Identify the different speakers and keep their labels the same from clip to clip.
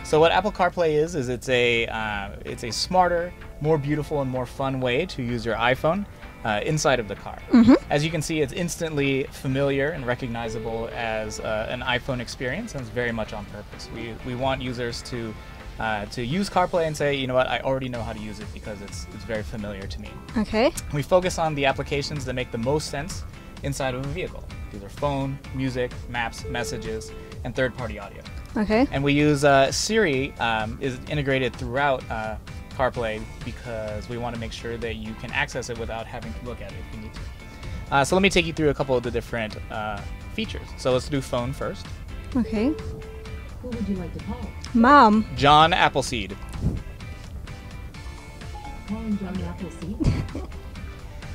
Speaker 1: So what Apple CarPlay is it's a smarter, more beautiful, and more fun way to use your iPhone inside of the car. As you can see, it's instantly familiar and recognizable as an iPhone experience, and it's very much on purpose. We want users to use CarPlay and say, you know what, I already know how to use it because it's very familiar to me.
Speaker 2: Okay.
Speaker 1: We focus on the applications that make the most sense inside of a vehicle. These are phone, music, maps, messages, and third-party audio.
Speaker 2: Okay.
Speaker 1: And we use Siri is integrated throughout CarPlay because we want to make sure that you can access it without having to look at it if you need to. So let me take you through a couple of the different features. So let's do phone first.
Speaker 2: Okay.
Speaker 3: Who would you like to call?
Speaker 2: Mom.
Speaker 1: John Appleseed.
Speaker 3: Calling John Appleseed.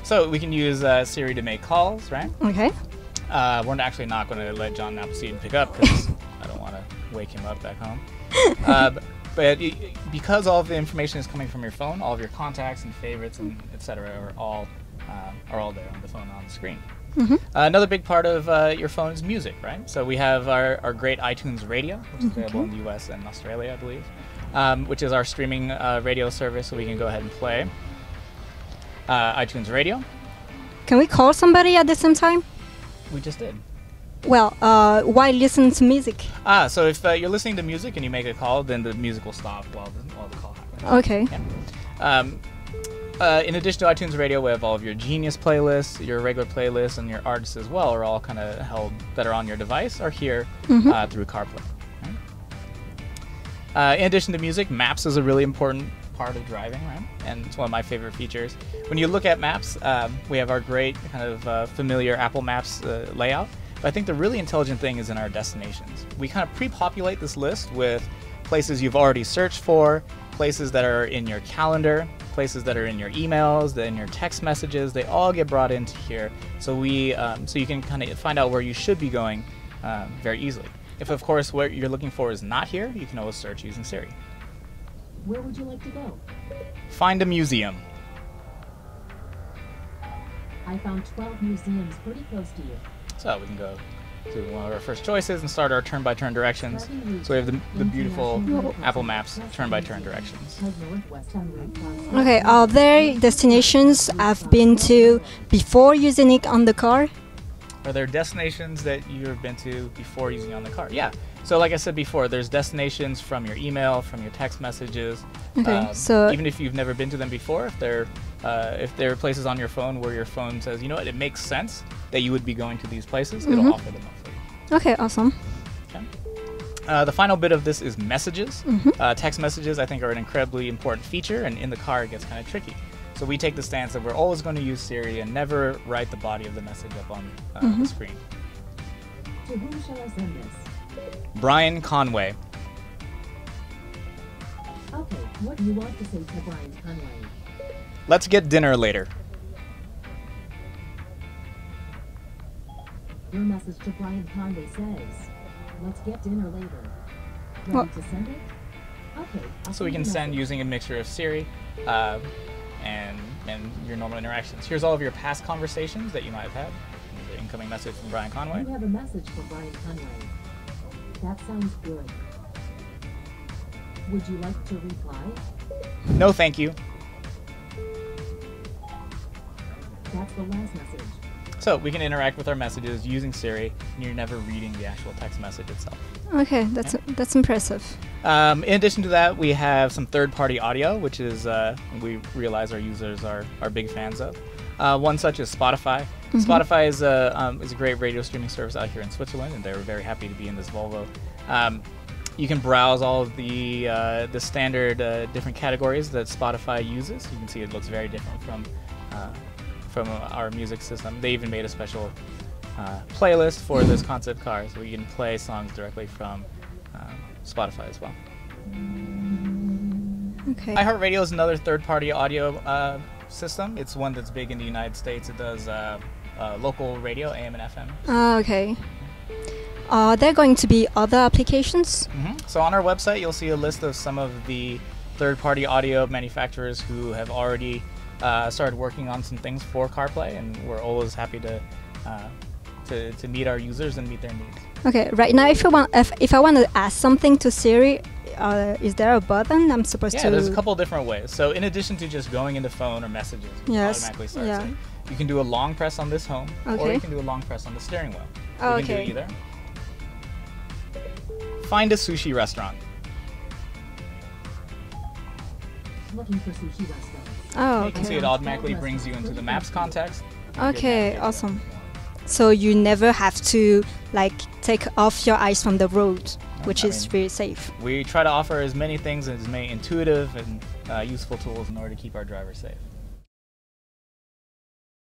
Speaker 1: So we can use Siri to make calls, right?
Speaker 2: Okay.
Speaker 1: We're actually not going to let John Appleseed pick up because I don't want to wake him up back home. But because all of the information is coming from your phone, all of your contacts and favorites and etc. are all there on the phone on the screen. Another big part of your phone is music, right? So we have our great iTunes Radio, which is available in the US and Australia, I believe, which is our streaming radio service, so we can go ahead and play iTunes Radio.
Speaker 2: Can we call somebody at the same time?
Speaker 1: We just did.
Speaker 2: Well, why listen to music?
Speaker 1: So if you're listening to music and you make a call, then the music will stop while the call happens.
Speaker 2: Okay.
Speaker 1: Yeah. In addition to iTunes Radio, we have all of your Genius playlists, your regular playlists, and your artists as well are all kind of held that are on your device are here through CarPlay. Right? In addition to music, Maps is a really important part of driving, right? And it's one of my favorite features. When you look at Maps, we have our great kind of familiar Apple Maps layout. But I think the really intelligent thing is in our destinations. We kind of pre-populate this list with places you've already searched for, places that are in your calendar, places that are in your emails, in your text messages. They all get brought into here, so so you can kind of find out where you should be going very easily. If, of course, what you're looking for is not here, you can always search using Siri.
Speaker 3: Where would you like to go?
Speaker 1: Find a museum.
Speaker 3: I found 12 museums pretty close to you.
Speaker 1: So we can go to one of our first choices and start our turn-by-turn directions. So we have the beautiful Apple Maps turn-by-turn directions.
Speaker 2: Okay, are there destinations I've been to before using it on the car?
Speaker 1: Are there destinations that you've been to before using it on the car? Yeah. So like I said before, there's destinations from your email, from your text messages.
Speaker 2: Okay, so
Speaker 1: even if you've never been to them before, if there are places on your phone where your phone says, you know what, it makes sense that you would be going to these places, it'll offer them up for you.
Speaker 2: Okay, awesome.
Speaker 1: Okay. The final bit of this is messages. Text messages, I think, are an incredibly important feature, and in the car it gets kind of tricky. So we take the stance that we're always going to use Siri and never write the body of the message up on the screen.
Speaker 3: To whom shall I send this?
Speaker 1: Brian Conway.
Speaker 3: Okay, what do you want to say to Brian Conway?
Speaker 1: Let's get dinner later.
Speaker 3: Your message to Brian Conway says, let's get dinner later. Ready to send it? Okay.
Speaker 1: So we can send using a mixture of Siri and your normal interactions. Here's all of your past conversations that you might have had. The incoming message from Brian Conway.
Speaker 3: You have a message for Brian Conway. That sounds good. Would you like to reply?
Speaker 1: No, thank you.
Speaker 3: That's the last message.
Speaker 1: So we can interact with our messages using Siri, and you're never reading the actual text message itself.
Speaker 2: Okay, that's impressive.
Speaker 1: In addition to that, we have some third-party audio, which is we realize our users are big fans of. One such as Spotify. Spotify is a great radio streaming service out here in Switzerland, and they were very happy to be in this Volvo. You can browse all of the standard different categories that Spotify uses. You can see it looks very different from our music system. They even made a special playlist for this concept car, so you can play songs directly from Spotify as well.
Speaker 2: Okay.
Speaker 1: iHeartRadio is another third-party audio system. It's one that's big in the United States. It does local radio, AM and FM.
Speaker 2: Okay. Are there going to be other applications?
Speaker 1: So on our website, you'll see a list of some of the third-party audio manufacturers who have already started working on some things for CarPlay, and we're always happy to meet our users and meet their needs.
Speaker 2: Okay, right now if I want to ask something to Siri, is there a button I'm supposed to?
Speaker 1: Yeah, there's a couple of different ways. So in addition to just going into phone or messages, which
Speaker 2: Yes,
Speaker 1: automatically starts
Speaker 2: yeah.
Speaker 1: it, you can do a long press on this home, or
Speaker 2: Okay.
Speaker 1: you can do a long press on the steering wheel.
Speaker 2: Oh,
Speaker 1: You can
Speaker 2: okay.
Speaker 1: do either. Find a sushi restaurant.
Speaker 3: Looking for sushi restaurants.
Speaker 2: Oh,
Speaker 1: You can see
Speaker 2: okay.
Speaker 1: it automatically brings you into the maps context. You get
Speaker 2: Okay,
Speaker 1: navigate
Speaker 2: awesome. So you never have to like take off your eyes from the road, which
Speaker 1: I
Speaker 2: is
Speaker 1: mean-
Speaker 2: very safe.
Speaker 1: We try to offer as many things, as many intuitive and useful tools in order to keep our drivers safe.